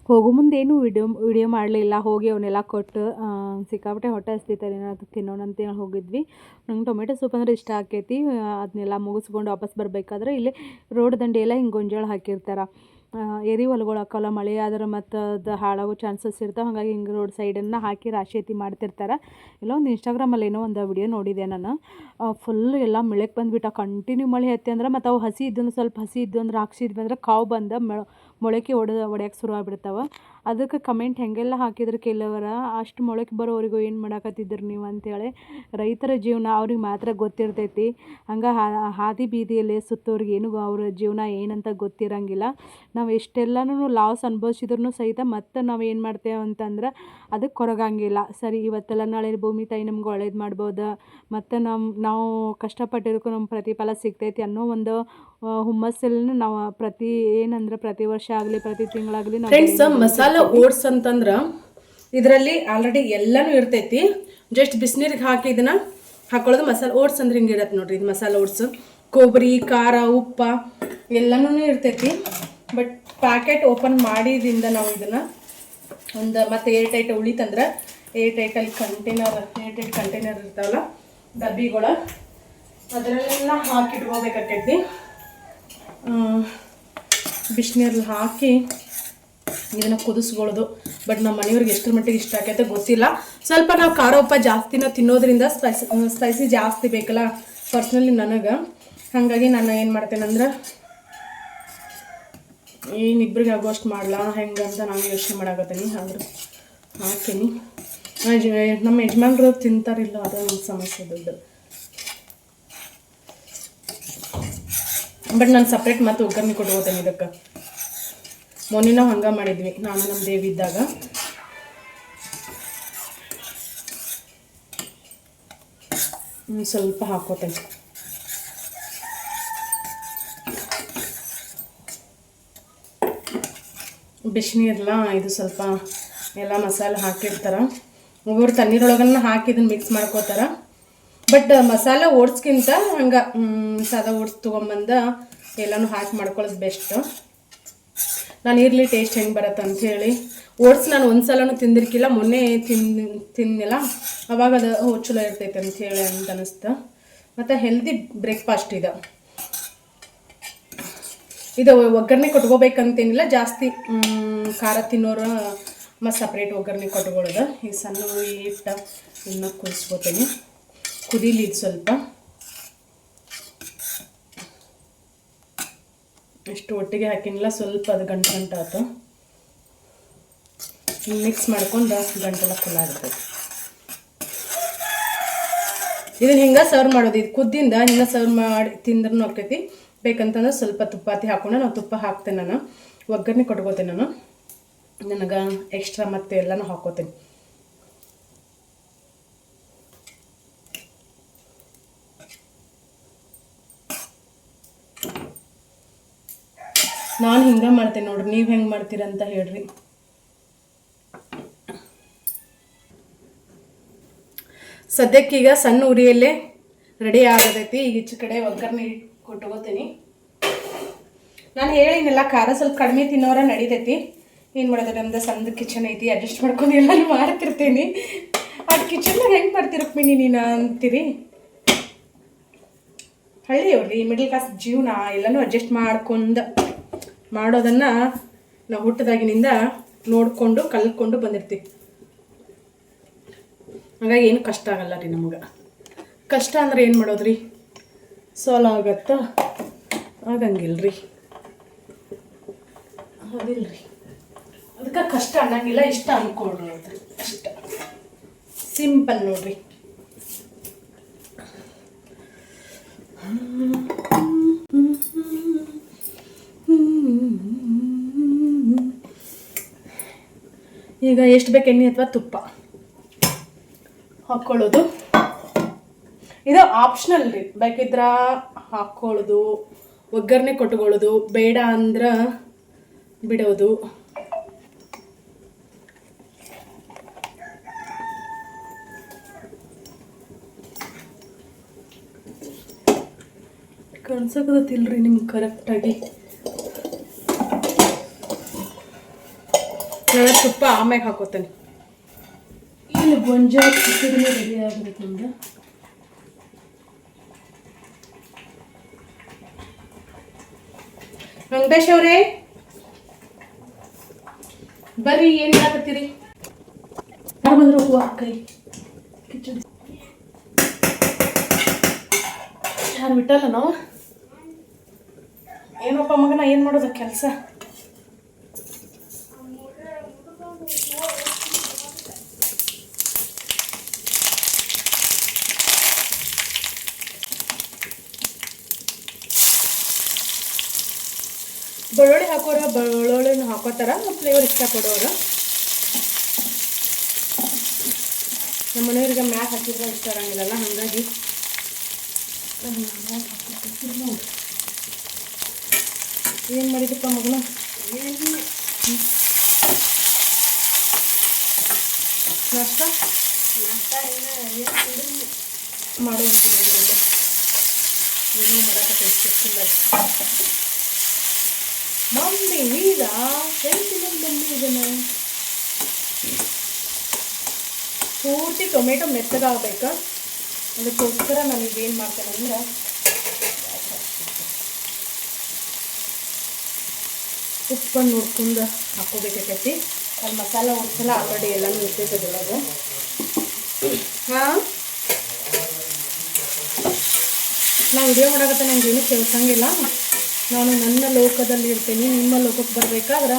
ಹೋಗೋ ಮುಂದೆ ಏನು ವಿಡಿಯೋ ಮಾಡಲಿಲ್ಲ. ಹೋಗಿ ಅವನ್ನೆಲ್ಲ ಕೊಟ್ಟು ಸಿಕ್ಕಾಪಟ್ಟೆ ಹೊಟ್ಟೆ ಹಸ್ತಿತ್ತು ಏನಾದ್ರು ತಿನ್ನೋಣ ಅಂತೇಳಿ ಹೋಗಿದ್ವಿ. ನಂಗೆ ಟೊಮೆಟೊ ಸೂಪ್ ಅಂದರೆ ಇಷ್ಟ ಆಕೈತಿ. ಅದನ್ನೆಲ್ಲ ಮುಗಿಸ್ಕೊಂಡು ವಾಪಸ್ ಬರಬೇಕಾದ್ರೆ ಇಲ್ಲಿ ರೋಡ್ ದಂಡೆ ಎಲ್ಲ ಹಿಂಗೆ ಗೊಂಜಾಳ ಹಾಕಿರ್ತಾರೆ. ಏರಿ ಹೊಲಗಳು ಹಾಕೋಲ್ಲ, ಮಳೆ ಆದ್ರೆ ಮತ್ತು ಅದು ಹಾಳಾಗೋ ಚಾನ್ಸಸ್ ಇರ್ತಾವೆ. ಹಾಗಾಗಿ ಹಿಂಗೆ ರೋಡ್ ಸೈಡನ್ನು ಹಾಕಿ ರಾಶಿ ಎತ್ತಿ ಮಾಡ್ತಿರ್ತಾರೆ. ಎಲ್ಲ ಒಂದು ಇನ್ಸ್ಟಾಗ್ರಾಮಲ್ಲಿ ಏನೋ ಒಂದು ವಿಡಿಯೋ ನೋಡಿದೆ ನಾನು. ಫುಲ್ಲು ಎಲ್ಲ ಮಳೆಗೆ ಬಂದುಬಿಟ್ಟು ಕಂಟಿನ್ಯೂ ಮಳೆ ಹತ್ತಿ ಅಂದ್ರೆ ಮತ್ತು ಅವು ಹಸಿ ಇದ್ದು ಸ್ವಲ್ಪ ಹಸಿ ಇದ್ದು ಅಂದ್ರೆ ಹಾಕ್ಸಿದ್ವಿ ಅಂದ್ರೆ ಕಾವು ಬಂದು ಮೊಳಕೆ ಒಡೆಯಕ್ಕೆ ಶುರು ಆಗ್ಬಿಡ್ತಾವೆ. ಅದಕ್ಕೆ ಕಮೆಂಟ್ ಹೆಂಗೆಲ್ಲ ಹಾಕಿದ್ರು ಕೆಲವರ, ಅಷ್ಟು ಮೊಳಕೆ ಬರೋವರೆಗೂ ಏನು ಮಾಡಾಕತ್ತಿದ್ರು ನೀವು ಅಂತೇಳಿ. ರೈತರ ಜೀವನ ಅವ್ರಿಗೆ ಮಾತ್ರ ಗೊತ್ತಿರ್ತೈತಿ. ಹಂಗೆ ಹಾದಿ ಬೀದಿಯಲ್ಲಿ ಸುತ್ತೋರಿಗೆ ಏನು ಅವ್ರ ಜೀವನ ಏನಂತ ಗೊತ್ತಿರಂಗಿಲ್ಲ. ನಾವು ಎಷ್ಟೆಲ್ಲನೂ ಲಾಸ್ ಅನುಭವಿಸಿದ್ರು ಸಹಿತ ಮತ್ತೆ ನಾವು ಏನು ಮಾಡ್ತೇವೆ ಅಂತಂದ್ರೆ ಅದಕ್ಕೆ ಕೊರಗಂಗಿಲ್ಲ. ಸರಿ ಇವತ್ತೆಲ್ಲ ನಾಳೆ ಭೂಮಿ ತಾಯಿ ನಮ್ಗೆ ಒಳ್ಳೇದು ಮಾಡ್ಬೋದು, ಮತ್ತು ನಾವು ಕಷ್ಟಪಟ್ಟಿರೋಕ್ಕೂ ನಮ್ಮ ಪ್ರತಿಫಲ ಸಿಗ್ತೈತಿ ಅನ್ನೋ ಒಂದು ಹುಮ್ಮಸ್ಸಲ್ಲಿ ನಾವು ಪ್ರತಿ ವರ್ಷ ಆಗಲಿ ಪ್ರತಿ ತಿಂಗಳಾಗಲಿ ಫ್ರೆಂಡ್ಸ್, ಮಸಾಲ ಓಟ್ಸ್ ಅಂತಂದ್ರೆ ಇದರಲ್ಲಿ ಆಲ್ರೆಡಿ ಎಲ್ಲನೂ ಇರ್ತೈತಿ. ಜಸ್ಟ್ ಬಿಸಿನೀರಿಗೆ ಹಾಕಿ ಇದನ್ನ ಹಾಕೊಳ್ಳೋದು. ಮಸಾಲ ಓಟ್ಸ್ ಅಂದ್ರೆ ಹಿಂಗೆ ಇರತ್ತೆ ನೋಡ್ರಿ. ಇದು ಮಸಾಲ ಓಟ್ಸ್, ಕೊಬ್ಬರಿ, ಖಾರ, ಉಪ್ಪ ಎಲ್ಲನೂ ಇರ್ತೈತಿ. ಬಟ್ ಪ್ಯಾಕೆಟ್ ಓಪನ್ ಮಾಡಿದಿಂದ ನಾವು ಇದನ್ನು ಮತ್ತೆ ಏರ್ ಟೈಟ್ ಉಳಿತಂದ್ರೆ ಏರ್ ಟೈಟ್ ಕಂಟೈನರ್ ಇರ್ತಾವಲ್ಲ ಡಬ್ಬಿಗಳ, ಅದರಲ್ಲೆಲ್ಲ ಹಾಕಿಟ್ಕೋಬೇಕಾಕೈತಿ. ಬಿಸಿನೀರಲ್ಲಿ ಹಾಕಿ ಇದನ್ನು ಕುದಿಸ್ಕೊಳ್ಳೋದು. ಬಟ್ ನಮ್ಮ ಮನೆಯವ್ರಿಗೆ ಎಷ್ಟರ ಮಟ್ಟಿಗೆ ಇಷ್ಟ ಆಗೈತೆ ಗೊತ್ತಿಲ್ಲ. ಸ್ವಲ್ಪ ನಾವು ಖಾರ ಉಪ್ಪ ಜಾಸ್ತಿನ ತಿನ್ನೋದ್ರಿಂದ ಸ್ಪೈಸಿ ಜಾಸ್ತಿ ಬೇಕಲ್ಲ ಪರ್ಸ್ನಲಿ ನನಗೆ. ಹಾಗಾಗಿ ನಾನು ಏನು ಮಾಡ್ತೇನೆಂದ್ರೆ ಇನ್ನಿಬ್ರಿಗೆ ಆಗೋಷ್ಟು ಮಾಡಲ ಹೆಂಗಂತ ನಾನು ಯೋಚನೆ ಮಾಡಾಕತ್ತೀನಿ. ಆದ್ರೆ ಹಾಕೀನಿ. ನಮ್ಮ ಯಜಮಾನ್ರು ತಿಂತಾರಿಲ್ಲ, ಅದೇ ಒಂದು ಸಮಸ್ಯೆ ದೊಡ್ಡ. ಬಟ್ ನಾನು ಸಪ್ರೇಟ್ ಮತ್ತು ಒಗ್ಗರಣೆ ಕೊಟ್ಕೋತೇನೆ ಇದಕ್ಕೆ. ಮೊನ್ನೆ ನಾವು ಹಂಗೆ ಮಾಡಿದ್ವಿ, ನಾನು ನಮ್ಮ ದೇವಿ ಇದ್ದಾಗ. ಸ್ವಲ್ಪ ಹಾಕೋತೇನೆ. ಬಿಸಿನೀರಲ್ಲ, ಇದು ಸ್ವಲ್ಪ ಎಲ್ಲ ಮಸಾಲೆ ಹಾಕಿರ್ತಾರೆ. ಒಬ್ಬರು ತಣ್ಣೀರೊಳಗನ್ನ ಹಾಕಿ ಇದನ್ನು ಮಿಕ್ಸ್ ಮಾಡ್ಕೋತಾರೆ. ಬಟ್ ಮಸಾಲೆ ಓಟ್ಸ್ಗಿಂತ ಹಂಗೆ ಸಾದಾ ಓಟ್ಸ್ ತೊಗೊಂಬಂದು ಎಲ್ಲನೂ ಹಾಕಿ ಮಾಡ್ಕೊಳ್ಳೋದು ಬೆಸ್ಟು. ನಾನು ಇರಲಿ ಟೇಸ್ಟ್ ಹೆಂಗೆ ಬರತ್ತೆ ಅಂಥೇಳಿ ಓಟ್ಸ್ ನಾನು ಒಂದು ಸಲನೂ ತಿಂದಿರ್ಕಿಲ್ಲ. ಮೊನ್ನೆ ತಿಂದಿಲ್ಲ, ಅವಾಗ ಅದು ಚಲೋ ಇರ್ತೈತೆ ಅಂಥೇಳಿ ಅಂತ ಅನಿಸ್ತು. ಮತ್ತು ಹೆಲ್ದಿ ಬ್ರೇಕ್ಫಾಸ್ಟ್ ಇದು ಒಗ್ಗರಣೆ ಕೊಟ್ಕೋಬೇಕಂತೇನಿಲ್ಲ. ಜಾಸ್ತಿ ಖಾರ ತಿನ್ನೋರು ಮತ್ತು ಸಪ್ರೇಟ್ ಒಗ್ಗರಣೆ ಕೊಟ್ಕೊಳ್ಳೋದು. ಈ ಸಣ್ಣ ಇಟ್ಟು ಇನ್ನು ಕುದಿಸ್ಕೋತೀನಿ. ಕುದೀಲಿ ಇದು ಸ್ವಲ್ಪ. ಎಷ್ಟು ಒಟ್ಟಿಗೆ ಹಾಕಿನಿಲ್ಲ, ಸ್ವಲ್ಪ ಅದು ಗಂಟು ಆಯ್ತು. ಮಿಕ್ಸ್ ಮಾಡ್ಕೊಂಡು ಗಂಟೆಲ್ಲ ಫುಲ್ ಆಗಿರ್ತೈತಿ. ಇದನ್ನ ಹಿಂಗೆ ಸರ್ವ್ ಮಾಡೋದು. ಇದು ಕುದ್ದಿಂದ ಹಿಂಗೆ ಸರ್ವ್ ಮಾಡಿ ತಿಂದ್ರೂ ಆಕೈತಿ. ಬೇಕಂತಂದ್ರೆ ಸ್ವಲ್ಪ ತುಪ್ಪಾತಿ ಹಾಕೊಂಡು ನಾವು ತುಪ್ಪ ಹಾಕ್ತೇನೆ. ನಾನು ಒಗ್ಗರಣೆ ಕೊಟ್ಕೋತೇನೆ. ನನಗೆ ಎಕ್ಸ್ಟ್ರಾ ಮತ್ತೆ ಎಲ್ಲನೂ ಹಾಕೋತೀನಿ. ನಾನು ಹಿಂಗೆ ಮಾಡ್ತೇನೆ ನೋಡ್ರಿ, ನೀವು ಹೆಂಗೆ ಮಾಡ್ತೀರಂತ ಹೇಳ್ರಿ. ಸದ್ಯಕ್ಕೀಗ ಸಣ್ಣ ಉರಿಯಲ್ಲೇ ರೆಡಿ ಆಗತೈತಿ. ಈಗ ಈಚೆ ಕಡೆ ಒಗ್ಗರಣೆ ಕೊಟ್ಕೋತೀನಿ. ನಾನು ಹೇಳಿನೆಲ್ಲ ಖಾರ ಸ್ವಲ್ಪ ಕಡಿಮೆ ತಿನ್ನೋರ ನಡೀತೈತಿ. ಏನು ಮಾಡೋದು, ನಮ್ದು ಸಣ್ಣದು ಕಿಚನ್ ಐತಿ, ಅಡ್ಜಸ್ಟ್ ಮಾಡ್ಕೊಂಡು ಎಲ್ಲರೂ ಮಾಡ್ತಿರ್ತೀನಿ. ಅದು ಕಿಚನ್ನಾಗ ಹೆಂಗೆ ಮಾಡ್ತಿರಕ್ಮಿನಿ ನೀನು ಅಂತೀರಿ. ಹಳ್ಳಿಯವ್ರಿ, ಮಿಡಲ್ ಕ್ಲಾಸ್ ಜೀವನ, ಎಲ್ಲನೂ ಅಡ್ಜಸ್ಟ್ ಮಾಡ್ಕೊಂಡು ಮಾಡೋದನ್ನು ನಾವು ಹುಟ್ಟಿದಾಗಿನಿಂದ ನೋಡಿಕೊಂಡು ಕಲ್ತ್ಕೊಂಡು ಬಂದಿರ್ತೀವಿ. ಹಾಗಾಗಿ ಏನು ಕಷ್ಟ ಆಗಲ್ಲ ರೀ ನಮಗೆ. ಕಷ್ಟ ಅಂದ್ರೆ ಏನು ಮಾಡೋದ್ರಿ, ಸಾಲ್ವ್ ಆಗತ್ತಾ? ಆಗಂಗಿಲ್ಲ ರೀ, ಅದಿಲ್ಲ ರೀ. ಅದಕ್ಕೆ ಕಷ್ಟ ಅನ್ನಂಗಿಲ್ಲ, ಇಷ್ಟ ಅಂದ್ಕೊಳ್ರಿ ಅಂತ್ರಿ ಅಷ್ಟ. ಸಿಂಪಲ್ ನೋಡ್ರಿ. ಈಗ ಎಷ್ಟು ಬೇಕು ಎಣ್ಣೆ ಅಥವಾ ತುಪ್ಪ ಹಾಕ್ಕೊಳ್ಳೋದು. ಇದು ಆಪ್ಷನಲ್ ರೀ, ಬೇಕಿದ್ರೆ ಹಾಕ್ಕೊಳ್ಳೋದು, ಒಗ್ಗರಣೆ ಕೊಟ್ಕೊಳ್ಳೋದು, ಬೇಡ ಅಂದ್ರೆ ಬಿಡೋದು. ಕಾಣಿಸಕತ್ತಿಲ್ರಿ ನಿಮ್ಗೆ ಕರೆಕ್ಟಾಗಿ. ನಾನು ತುಪ್ಪ ಆಮ್ಯಾಗ ಹಾಕೋತೇನೆ. ಇಲ್ಲಿ ಗೊಂಜಾಳ ಕಿಚಡಿ ರೆಡಿ ಆಗಿರುತ್ತೆ ನಮ್ದು. ವೆಂಕಟೇಶ್ ಅವರೇ ಬರ್ರಿ, ಏನು ಮಾಡಕತ್ತೀರಿ? ಯಾರು ಬಂದ್ರು ಹೂವು ಕೈ ಕಿಚಡಿ ಯಾರು ಬಿಟ್ಟಲ್ಲ ನಾವು. ಏನಪ್ಪ ಮಗನ, ಏನು ಮಾಡೋದು ಕೆಲಸ? ಬೆಳ್ಳುಳ್ಳಿ ಹಾಕೋರ ಬೆಳ್ಳುಳ್ಳಿನ ಹಾಕೋತಾರ, ಫ್ಲೇವರ್ ಇಷ್ಟಪಡೋರು. ನಮ್ಮ ಮನೆಯವ್ರಿಗೆ ಮ್ಯಾಕ್ ಹಾಕಿದ್ರೆ ಇಷ್ಟ ಆಗಂಗಿಲ್ಲಲ್ಲ, ಹಾಗಾಗಿ ಏನು ಮಾಡಿದಪ್ಪ ಮಗನ? ನಾಷ್ಟ ಮಾಡೋ ಏನೂ ಮಾಡಕತ್ತೆ ಸ್ಪೆಷಲ್ ಅದು. ಮಮ್ಮಿ ಈಗ ಹೇಳ್ತೀನಿ ಮಮ್ಮಿ ಇದನ್ನು ಪೂರ್ತಿ ಟೊಮೆಟೊ ಮೆತ್ತಗಾಗಬೇಕು. ಅದಕ್ಕೋಸ್ಕರ ನನಗೆ ಏನು ಮಾಡ್ತೇನೆ ಅಂದ್ರೆ ಉಪ್ಪನ್ನು ನೋಡ್ಕೊಂಡು ಹಾಕೋಬೇಕಾಗೈತಿ. ಅಲ್ಲಿ ಮಸಾಲ ಒಂದ್ಸಲ ಆಲ್ರೆಡಿ ಎಲ್ಲನೂ ಇರ್ತೈತೆ ಅದ್ರೊಳಗೆ. ಹಾಂ, ನಾವು ವಿಡಿಯೋ ಮಾಡಕತ್ತೆ ನಂಗೆ ಏನೂ ಕೇಳ್ಸಂಗಿಲ್ಲ. ನಾನು ನನ್ನ ಲೋಕದಲ್ಲಿ ಇರ್ತೇನೆ, ನಿಮ್ಮ ಲೋಕಕ್ಕೆ ಬರಬೇಕಾದ್ರೆ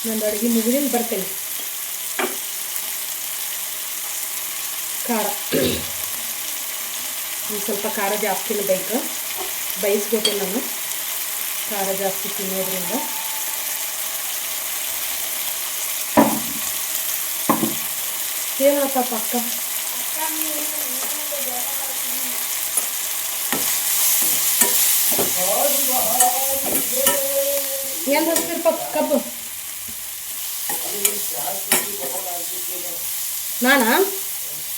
ನಂದು ಅಡುಗೆ ಮುಗಿದಿನ ಬರ್ತೇನೆ. ಖಾರ ಒಂದು ಸ್ವಲ್ಪ ಖಾರ ಜಾಸ್ತಿನೇ ಬೇಕು, ಬಯಸ್ಬೇಕು ನಾನು ಖಾರ ಜಾಸ್ತಿ ತಿನ್ನೋದ್ರಿಂದ. ಏನಾಯ್ತಪ್ಪ ಅಕ್ಕ? ಏನು ಹಚ್ತಿರ್ಪ ಕಬ್ಬು? ನಾನಾ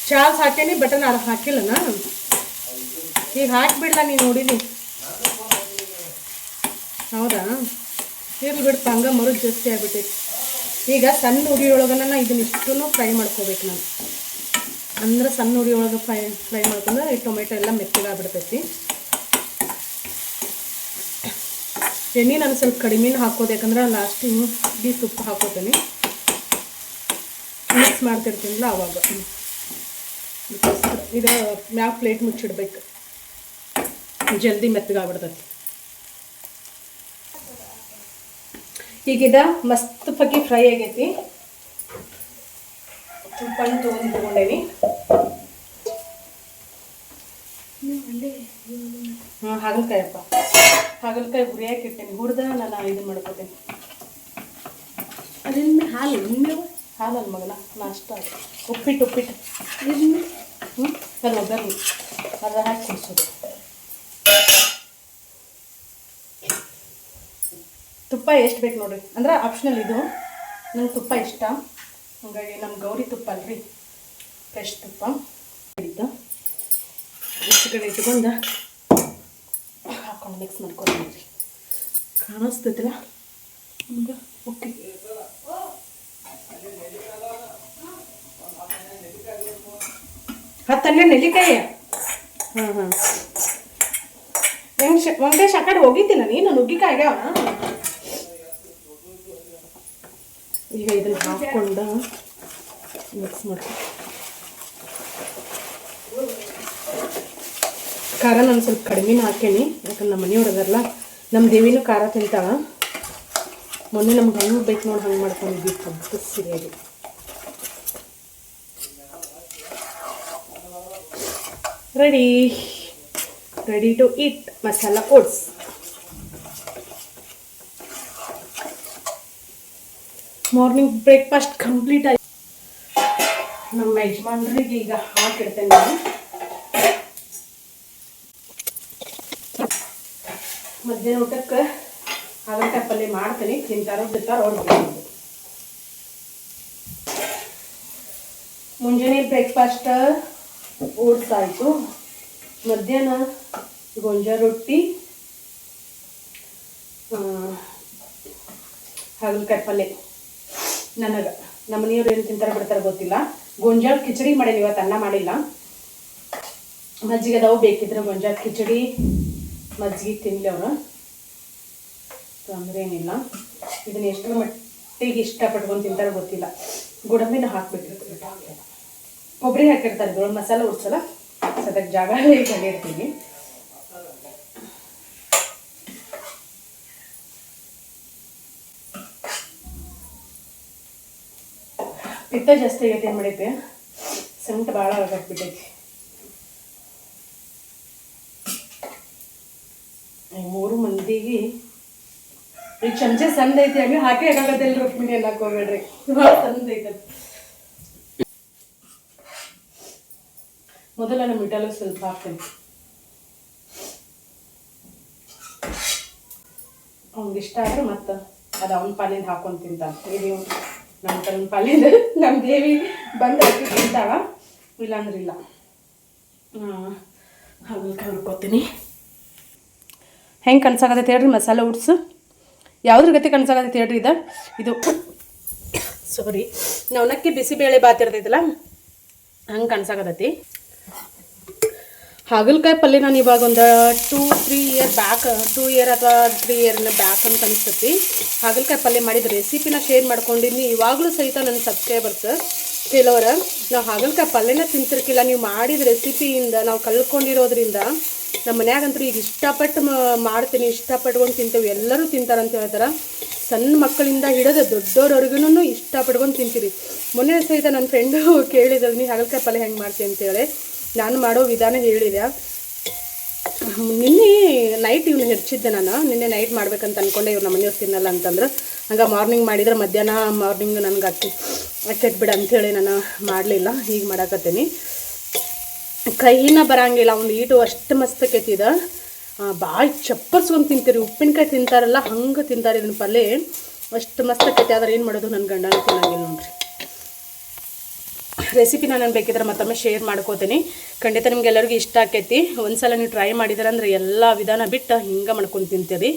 ಚಾರ್ಜ್ ಹಾಕೇನಿ, ಬಟನ್ ಹಾಕಿಲ್ಲ ನಾನು. ಈಗ ಹಾಕಿಬಿಡ್ಲ, ನೀನು ನೋಡಿನಿ. ಹೌದಾ, ಇರ್ಲಿ ಬಿಡ್ತು, ಹಂಗೆ ಮರುದು ಜಾಸ್ತಿ ಆಗ್ಬಿಟ್ಟೈತಿ. ಈಗ ಸಣ್ಣ ಉರಿಯೊಳಗನ ಇದನ್ನಿಷ್ಟು ಫ್ರೈ ಮಾಡ್ಕೋಬೇಕು ನಾನು. ಅಂದ್ರೆ ಸಣ್ಣ ಉರಿಯೊಳಗೆ ಫ್ರೈ ಮಾಡ್ಕೊಂಡ್ರೆ ಈ ಟೊಮೆಟೊ ಎಲ್ಲ ಮೆತ್ತಗಾಗ್ಬಿಡ್ತೈತಿ. ಎಣ್ಣೆ ನಾನು ಸ್ವಲ್ಪ ಕಡಿಮೆನೇ ಹಾಕೋದು, ಯಾಕಂದ್ರೆ ಲಾಸ್ಟಿಗೆ ಬಿ ತುಪ್ಪ ಹಾಕೋತೀನಿ, ಮಿಕ್ಸ್ ಮಾಡ್ತಿರ್ತೀನಲ್ಲ ಆವಾಗ. ಇದು ಮ್ಯಾಗ ಪ್ಲೇಟ್ ಮುಚ್ಚಿಡ್ಬೇಕು, ಜಲ್ದಿ ಮೆತ್ತಗಾಗ್ಬಿಡ್ತೈತಿ. ಈಗಿದ ಮಸ್ತ್ ಪಕ್ಕಿ ಫ್ರೈ ಆಗೈತಿ. ತುಪ್ಪನ ತೊಗೊಂಡೇನಿ. ಹಾಂ, ಹಾಗಲಕಾಯಪ್ಪ, ಹಾಗಲಕಾಯಿ ಹುರಿಯಾಕೆ ಇಟ್ಟೇನಿ. ಹುರಿದ ನಾನು ಇದನ್ನು ಮಾಡ್ಕೋತೀನಿ. ಅದರಿಂದ ಹಾಲು ನೀವು ಹಾಲಲ್ಲ ಮಗನ, ನಾಷ್ಟ ಉಪ್ಪಿಟ್ಟು ಅದು ಒಗ್ಗರಣೆ ಅದ್ರ ಹಾಕಿ ಕುಡಿಸೋದು. ತುಪ್ಪ ಎಷ್ಟು ಬೇಕು ನೋಡ್ರಿ, ಅಂದ್ರೆ ಆಪ್ಷನಲ್ ಇದು. ನಂಗೆ ತುಪ್ಪ ಇಷ್ಟ, ಹಾಗಾಗಿ ನಮ್ಮ ಗೌರಿ ತುಪ್ಪ ಅಲ್ರಿ, ಫ್ರೆಶ್ ತುಪ್ಪ ಇದ್ದು ಇಷ್ಟು ಕಡೆ ಇಟ್ಕೊಂಡು ಹಾಕೊಂಡು ಮಿಕ್ಸ್ ಮಾಡ್ಕೊತೀನಿ. ಕಾಣಿಸ್ತೈತಿಲ್ಲ ನಮ್ಗೆ? ಓಕೆ. ಹತ್ತನ್ನೇ ನೆಲ್ಲಿಕಾಯಿ. ಹಾಂ, ವೆಂಕಟೇಶ್ ಆ ಕಡೆ ಹೋಗಿದ್ದಿಲ್ಲ ನೀನು? ನುಗ್ಗಿಕಾಯಿ ಆಗ್ಯಾವ. ಈಗ ಇದನ್ನು ಹಾಕ್ಕೊಂಡು ಮಿಕ್ಸ್ ಮಾಡಿ. ಖಾರ ನಾನು ಸ್ವಲ್ಪ ಕಡಿಮೆನೇ ಹಾಕೇನಿ, ಯಾಕಂದ್ರೆ ನಮ್ಮ ಮನೆಯವ್ರದಾರಲ್ಲ, ನಮ್ಮ ದೇವಿನೂ ಖಾರ ತಿಂತಾಳ. ಮೊನ್ನೆ ನಮ್ಗೆ ಹಂಗೆ ಬೇಕು ನೋಡಿ ಹಂಗೆ ಮಾಡ್ಕೊಂಡಿದ್ವಿ ಅಂತ ಸರಿಯಾಗಿ. Ready to eat masala oats. Morning breakfast complete ಆಯ್ತು. ನಮ್ಮ ಯಜಮಾನ್ರಿಗೆ ಈಗ ಹಾಕಿಡ್ತೇನೆ ನಾನು. ಮಧ್ಯಾಹ್ನ ಊಟಕ್ಕೆ ಹಾಗಲಕಾಯಿ ಪಲ್ಯ ಮಾಡ್ತೀನಿ, ತಿಂತಾರೋ ಬಿಡ್ತಾರೋ ಅವ್ರು. ಮುಂಜಾನೆ ಬ್ರೇಕ್ಫಾಸ್ಟ್ ಓಟ್ಸ್ ಆಯಿತು, ಮಧ್ಯಾಹ್ನ ಗೊಂಜಾಳ ರೊಟ್ಟಿ, ಹಾಗಲಕಾಯಿ ಪಲ್ಯ. ನನಗೆ ನಮ್ಮ ಮನೆಯವ್ರು ಏನು ತಿಂತಾರೆ ಬಿಡ್ತಾರೆ ಗೊತ್ತಿಲ್ಲ. ಗೊಂಜಾಳ ಕಿಚಡಿ ಮಾಡೇನಿ ಇವತ್ತು, ಅನ್ನ ಮಾಡಿಲ್ಲ. ಮಜ್ಜಿಗೆ ಅದಾವು, ಬೇಕಿದ್ರೆ ಗೊಂಜಾಳ ಕಿಚಡಿ ಮಜ್ಜಿಗೆ ತಿನ್ನಲಿ ಅವರು, ತೊಂದರೆ ಏನಿಲ್ಲ. ಇದನ್ನ ಎಷ್ಟರ ಮಟ್ಟಿಗೆ ಇಷ್ಟಪಟ್ಕೊಂಡು ತಿಂತಾರೆ ಗೊತ್ತಿಲ್ಲ. ಗೋಡಂಬಿನ ಹಾಕ್ಬಿಟ್ಟಿರ್ತೀವಿ, ಕೊಬ್ಬರಿ ಹಾಕಿರ್ತಾರೆ, ಇದ್ರೊಳಗೆ ಮಸಾಲೆ ಉಡ್ಸಲ್ಲ. ಸದಕ್ಕೆ ಜಾಗ ಇರ್ತೀನಿ. ಪಿತ್ತ ಜಾಸ್ತಿ ಆಗೈತೆ, ಏನು ಮಾಡೈತೆ, ಸಂಟ ಭಾಳ ಆಗಬಿಟ್ಟೈತಿ. ಮೂರು ಮಂದಿಗೆ ಈ ಚಮಚೆ ಸಂದ ಐತಿ, ಹಂಗೆ ಹಾಕಿ ಹಾಕಾಗತ್ತಿಲ್ಲ. ರುಕ್ಮಿಣಿ ಅನ್ನಕ್ಕೆ ಹೋಗ್ಬೇಡ್ರಿ, ಭಾಳ ಸಂದ ಐತೆ. ಮೊದಲ ನಮ್ಮ ಮಿಠಾಲು ಸ್ವಲ್ಪ ಹಾಕ್ತೇನೆ. ಅವ್ನಿಗೆ ಇಷ್ಟ ಆದ್ರೆ ಮತ್ತೆ ಅದು ಅವನ ಪಾಲಿಂದ ಹಾಕೊಂಡು ತಿಂತಾನೆ. ಇದು ನಮ್ಮ ತನ್ನ ಪಾಲಿಂದ ನಮ್ಮ ದೇವಿ ಬಂದು ಹಾಕಿ ತಿಂತಾಳ, ಇಲ್ಲಾಂದ್ರೆ ಇಲ್ಲ. ಹಾಗಲ್ಕಾಯಿ ಹುಡ್ಕೋತೀನಿ. ಹೆಂಗೆ ಕನ್ಸಾಗತ್ತೆ ಹೇಳ್ರಿ ಮಸಾಲೆ ಉಡ್ಸು, ಯಾವ್ದ್ರ ಗತಿ ಕನ್ಸಾಗತ್ತೆ ಹೇಳ್ರಿ. ಇದು ಸಾರಿ, ನವನಕ್ಕಿ ಬಿಸಿಬೇಳೆ ಬಾತ್ ಇರ್ತೈತಲ್ಲ ಹಂಗೆ ಕನ್ಸಾಗತೈತಿ. ಹಾಗಲ್ಕಾಯಿ ಪಲ್ಯ ನಾನು ಇವಾಗ ಒಂದು 2-3 ಇಯರ್ ಬ್ಯಾಕ್, 2 ಇಯರ್ ಅಥವಾ 3 ಇಯರ್ನ ಬ್ಯಾಕ್ ಅಂತ ಅನಿಸ್ತೈತಿ. ಹಾಗಲ್ಕಾಯಿ ಪಲ್ಯ ಮಾಡಿದ ರೆಸಿಪಿನ ಶೇರ್ ಮಾಡ್ಕೊಂಡಿನಿ. ಇವಾಗಲೂ ಸಹಿತ ನನ್ನ ಸಬ್ಸ್ಕ್ರೈಬರ್ಸ್ ಕೆಲವರ ನಾವು ಹಾಗಲ್ಕಾಯಿ ಪಲ್ಯನ ತಿಂತಿರ್ಕಿಲ್ಲ, ನೀವು ಮಾಡಿದ ರೆಸಿಪಿಯಿಂದ ನಾವು ಕಲ್ತ್ಕೊಂಡಿರೋದ್ರಿಂದ ನಮ್ಮ ಮನ್ಯಾಗಂತೂ ಈಗ ಇಷ್ಟಪಟ್ಟು ಮಾಡ್ತೀನಿ, ಇಷ್ಟಪಟ್ಕೊಂಡು ತಿಂತೇವೆ, ಎಲ್ಲರೂ ತಿಂತಾರಂತ ಹೇಳ್ತಾರೆ. ಸಣ್ಣ ಮಕ್ಕಳಿಂದ ಹಿಡಿದು ದೊಡ್ಡೋರವ್ರಿಗೂ ಇಷ್ಟಪಟ್ಕೊಂಡು ತಿಂತೀರಿ. ಮೊನ್ನೆ ಸಹಿತ ನನ್ನ ಫ್ರೆಂಡು ಕೇಳಿದ್ರು, ನೀ ಹಾಗಲ್ಕಾಯಿ ಪಲ್ಯ ಹೆಂಗೆ ಮಾಡ್ತೀನಿ ಅಂತೇಳಿ. ನಾನು ಮಾಡೋ ವಿಧಾನ ಹೇಳಿದೆ. ನಿನ್ನೆ ನೈಟ್ ಇವ್ನು ಹೆಚ್ಚಿದ್ದೆ, ನಾನು ನಿನ್ನೆ ನೈಟ್ ಮಾಡ್ಬೇಕಂತ ಅಂದ್ಕೊಂಡೆ. ಇವ್ರು ನಮ್ಮ ಮನೆಯವ್ರು ತಿನ್ನಲ್ಲ ಅಂತಂದ್ರೆ ಹಂಗೆ ಮಾರ್ನಿಂಗ್ ಮಾಡಿದ್ರೆ ಮಧ್ಯಾಹ್ನ ಮಾರ್ನಿಂಗ್ ನನಗೆ ಅಕ್ಕೆಟ್ಬಿಡ ಅಂಥೇಳಿ ನಾನು ಮಾಡಲಿಲ್ಲ. ಹೀಗೆ ಮಾಡಾಕತ್ತೀನಿ. ಕೈನ ಬರಂಗಿಲ್ಲ, ಒಂದು ಈಟು ಅಷ್ಟು ಮಸ್ತ್ ಆಕೈತಿದ. ಭಾಳ ಚಪ್ಪರ್ಸ್ಕೊಂಡು ತಿಂತೀರಿ, ಉಪ್ಪಿನಕಾಯಿ ತಿಂತಾರಲ್ಲ ಹಂಗೆ ತಿಂತಾರೆ ಇದನ್ನ ಪಲ್ಯ. ಅಷ್ಟು ಮಸ್ತ್ ಆಕೈತಿ. ಆದ್ರೆ ಏನು ಮಾಡೋದು, ನನ್ನ ಗಂಡನ ತಿನ್ನಂಗಿಲ್ಲ ನೋಡ್ರಿ. ರೆಸಿಪಿ ನಾನು ಬೇಕಿದ್ರೆ ಮತ್ತೊಮ್ಮೆ ಶೇರ್ ಮಾಡ್ಕೋತೀನಿ. ಖಂಡಿತ ನಿಮ್ಗೆಲ್ಲರಿಗೂ ಇಷ್ಟ ಆಕೈತಿ. ಒಂದ್ಸಲ ನೀವು ಟ್ರೈ ಮಾಡಿದ್ರೆ ಅಂದರೆ ಎಲ್ಲ ವಿಧಾನ ಬಿಟ್ಟು ಹಿಂಗೆ ಮಾಡ್ಕೊಂಡು ತಿಂತೀರಿ.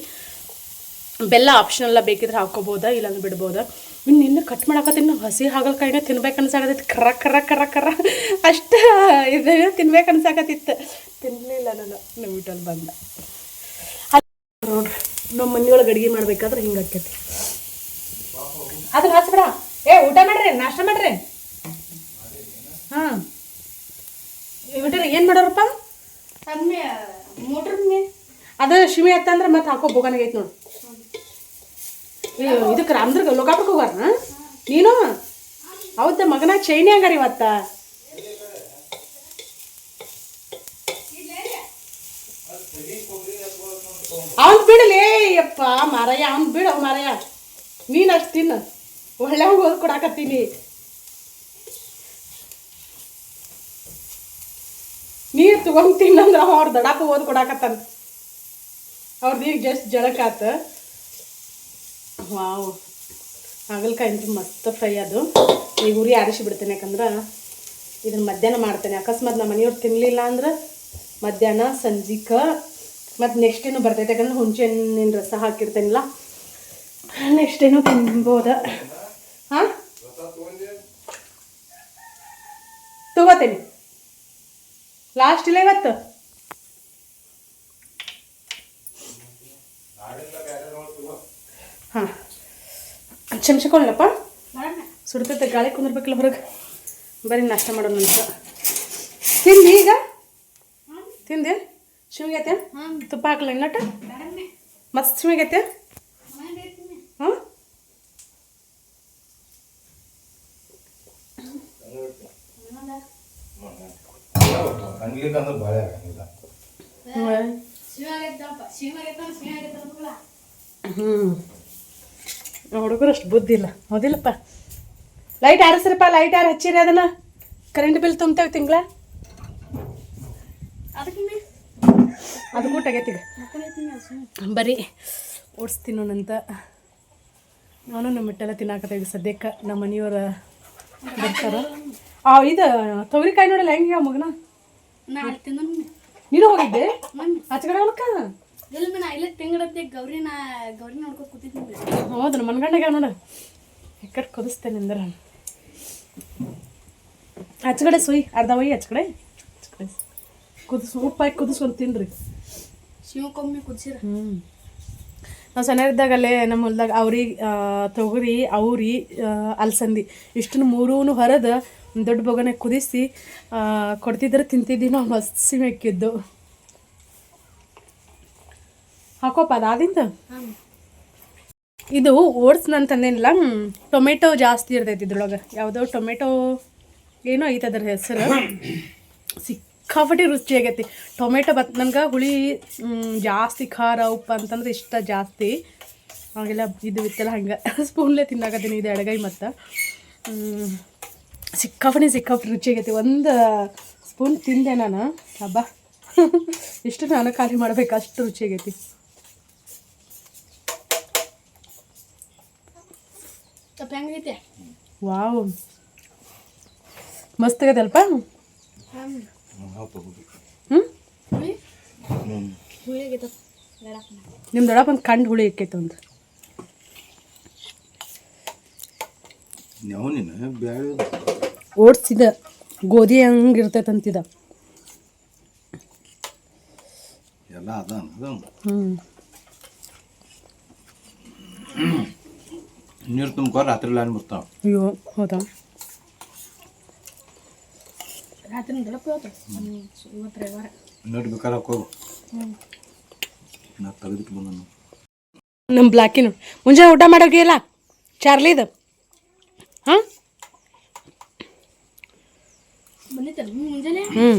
ಬೆಲ್ಲ ಆಪ್ಷನಲ್ಲ, ಬೇಕಿದ್ರೆ ಹಾಕೋಬೋದಾ, ಇಲ್ಲಾಂದ್ರೆ ಬಿಡ್ಬೋದಾ. ಇನ್ನು ಕಟ್ ಮಾಡಾಕತ್ತೀನಿ. ನಾವು ಹಸಿ ಹಾಗಲ್ಕಾಯಿನ ತಿನ್ಬೇಕು ಅನ್ಸಾಕತ್ತೈತಿ. ಕರ್ರ ಕರ್ರ ಕರ್ರ ಕರ್ರ ಅಷ್ಟು ಇದು ತಿನ್ಬೇಕು ಅನ್ಸಾಕತ್ತಿತ್ತು. ತಿನ್ನಲಿಲ್ಲ ನಾನು, ನಮ್ಮ வீட்டಲ್ಲಿ ಬಂದ. ನೋಡ್ರಿ, ನಮ್ಮ ಮನೆಯೊಳಗೆ ಅಡುಗೆ ಮಾಡ್ಬೇಕಾದ್ರೆ ಹಿಂಗೆ ಆಕೈತಿ. ಅದನ್ನ ಹಚ್ಬಿಡ. ಊಟ ಮಾಡ್ರಿ, ನಾಷ್ಟ ಮಾಡ್ರಿ. ಹಾಂ ಏನು ಮಾಡೋರಪ್ಪ, ಅದು ಶಿಮಿ ಹತ್ತಂದ್ರೆ ಮತ್ತೆ ಹಾಕೋ ಬೋಗನಾಗೈತಿ ನೋಡು. ಇದಕ್ಕೆ ರಾಮದುರ್ಗ ಲೋಕಾಪುರಕ್ಕೆ ಹೋಗಾರ ನೀನು? ಹೌದಾ ಮಗನ, ಚೈನಿ ಹಂಗಾರ ಇವತ್ತ? ಅವನ್ ಬಿಡಲೇ ಯಪ್ಪ ಮಾರಯ್ಯ, ಅವ್ನು ಬಿಡು ಮಾರಯ್ಯ. ನೀನು ಅಷ್ಟು ತಿನ್ನು, ಒಳ್ಳೆ ಓದ್ ಕೊಡಾಕತ್ತೀನಿ. ನೀರು ತೊಗೊಂಡು ತಿನ್ನಂದ್ರೆ ಅವ್ರ ದಡಾಪ ಓದ್ ಕೊಡಾಕತ್ತಾನ. ಅವ್ರದ್ದು ಈಗ ಜಸ್ಟ್ ಜಳಕಾತ. ವಾವ್, ಹಾಗಲ್ಕಾಯಿ ಅಂತೂ ಮಸ್ತ್ ಫ್ರೈ. ಅದು ಈಗ ಉರಿ ಆರಿಸಿ ಬಿಡ್ತೇನೆ, ಯಾಕಂದ್ರೆ ಇದನ್ನು ಮಧ್ಯಾಹ್ನ ಮಾಡ್ತೇನೆ. ಅಕಸ್ಮಾತ್ ನಮ್ಮ ಮನೆಯವ್ರು ತಿನ್ನಲಿಲ್ಲ ಅಂದ್ರೆ ಮಧ್ಯಾಹ್ನ ಸಂಜಿಕೆ ಮತ್ತು ನೆಕ್ಸ್ಟ್ ಏನೂ ಬರ್ತೈತೆ. ಯಾಕಂದ್ರೆ ಹುಣಸೆ ಹಣ್ಣಿನ ರಸ ಹಾಕಿರ್ತೇನಿಲ್ಲ, ನೆಕ್ಸ್ಟ್ ಏನೂ ತಿನ್ಬೋದ. ಹಾಂ ತಗೋತೇನೆ, ಲಾಸ್ಟ್ ಇಲ್ಲ ಇವತ್ತು. ಹಾಂ ಚಮಚಕೊಳ್ಳಪ್ಪ, ಸುಡ್ತೈತೆ, ಗಾಳಿ ಕುಂದಿರ್ಬೇಕಲ್ಲ ಹೊರಗೆ. ಬರೀ ನಾಷ್ಟ ಮಾಡೋಣ ಅಂತ. ತಿಂದಿ ಈಗ? ತಿಂದೆ? ಶಿಮಿಗೈತೆ? ತುಪ್ಪ ಹಾಕಲ್ಲ ಇನ್ನೊಟ್ಟು? ಮಸ್ತ್ ಶಿಮಿಗೈತೆ? ಹಾಂ ಅಂಗ್ಲಿಕ್ಕೆ ಅಂದ್ರೆ ಭಾಳ ಆಗಂಗಿಲ್ಲ. ಹುಡುಗರು ಅಷ್ಟು ಬುದ್ಧಿ ಇಲ್ಲ, ಹೌದಿಲ್ಲಪ್ಪ. ಲೈಟ್ ಆರಿಸ್ರಪ್ಪ, ಲೈಟ್ ಯಾರು ಹಚ್ಚಿರಿ? ಅದನ್ನ ಕರೆಂಟ್ ಬಿಲ್ ತುಂಬ್ತೇವೆ ತಿಂಗಳ. ಅದು ಊಟ ಆಗೈತಿ. ಬರೀ ಓಟ್ಸ್ ತಿನ್ನೋಣಂತ ನಾನು ನಮ್ಮ ಮಿಟ್ಟೆಲ್ಲ ತಿನ್ನಾಕತ್ತೇವೆ ಸದ್ಯಕ್ಕೆ. ನಮ್ಮ ಮನೆಯವ್ರ ಬರ್ತಾರ. ಇದು ತೊಗರಿಕಾಯಿ ನೋಡಲ್ಲ ಹೆಂಗೆ ಮಗನ. ನೀನು ಹೋಗಿದ್ದೆ ಆಚೆಗಡೆ ಹೊಲಕ್ಕ? ಗೌರಿ ನೋಡ್ಕೊ ಕೂತಿದ್ದೀನಿ. ಹೌದು, ನಮ್ಮ ಮನ್ಗಂಡಾಗ ನೋಡು ಈ ಕಡೆ ಕುದಿಸ್ತೇನೆ ಅಂದ್ರೆ ಆಚಕಡೆ ಸುಯ್ ಅರ್ಧ ಒಯ್ಯಿ ಆಚಕಡೆ ಉಪ್ಪು ಹಾಕಿ ಕುದಿಸ್ಕೊಂಡು ತಿನ್ರಿ. ಶಿವಕೊಮ್ಮೆ ಕುದಿಸಿರ. ನಾವು ಸಣ್ಣರಿದ್ದಾಗಲೇ ನಮ್ಮ ಹೊಲ್ದಾಗ ಅವ್ರಿ ತೊಗರಿ ಅವ್ರಿ ಅಲಸಂದಿ ಇಷ್ಟನ್ನು ಮೂರೂ ಹರಿದು ದೊಡ್ಡ ಬೊಗನೆ ಕುದಿಸಿ ಕೊಡ್ತಿದ್ರೆ ತಿಂತಿದ್ವಿ ನಾವು. ಮಸ್ತ್ ಸಿಮೆ ಇಕ್ಕಿದ್ದು. ಹಾಕೋಪ್ಪ ಅದಾದಿಂದ ಇದು ಓಟ್ಸ್ ನಾನು ತಂದೇನಿಲ್ಲ. ಟೊಮೆಟೊ ಜಾಸ್ತಿ ಇರ್ತೈತಿ ಇದ್ರೊಳಗೆ. ಯಾವುದೋ ಟೊಮೆಟೊ ಏನೋ ಐತೆ ಅದ್ರ ಹೆಸರು. ಸಿಕ್ಕಾಪಟ್ಟಿ ರುಚಿ ಆಗೈತಿ ಟೊಮೆಟೊ. ನನಗೆ ಹುಳಿ ಜಾಸ್ತಿ ಖಾರ ಉಪ್ಪು ಅಂತಂದ್ರೆ ಇಷ್ಟ ಜಾಸ್ತಿ. ಹಾಗೆಲ್ಲ ಇದು ಬಿತ್ತಲ್ಲ ಹಂಗೆ ಸ್ಪೂನ್ಲೇ ತಿನ್ನಾಕತ್ತೀನಿ. ಇದು ಎಡಗೈ ಮತ್ತು ಸಿಕ್ಕಾಪಟ್ಟಿ ರುಚಿ ಆಗೈತಿ. ಒಂದು ಸ್ಪೂನ್ ತಿಂದೆ ನಾನು. ಹಬ್ಬ ಇಷ್ಟು ನಾನು ಖಾಲಿ ಮಾಡ್ಬೇಕು, ಅಷ್ಟು ರುಚಿ ಆಗೈತಿ. ವಾವ್ ಮಸ್ತ್ ಆಗೈತಲ್ಪ. ನಿಮ್ಮ ದೊಡ್ಡಪ್ಪ ಒಂದು ಕಂಡು ಹುಳಿ ಇಕ್ಕೈತೆ ಒಂದು. ಓಡಿಸಿದ ಗೋಧಿ ಹಂಗೆ ಇರ್ತೈತೆ ಅಂತಿದ ಎಲ್ಲ ಅದ. ನೀರು ತುಂಬ್ಕೊ ರಾತ್ರಿ ಲೈನ್ ಬರ್ತಾವ. ಅಯ್ಯೋ ಹೌದಾ. ನೀರು ಬೇಕಾದ್ರೆ ಹಾಕೋ. ನಾ ತೆಗೆದಿಟ್ಟು ಬಂದ ನಮ್ಮ ಬ್ಲಾಕಿನ ಮುಂಜಾನೆ ಊಟ ಮಾಡೋಗಿಲ್ಲ ಚಾರ್ಲಿದು. ಹಾಂ ಮುಂಜಾನೆ ಹ್ಞೂ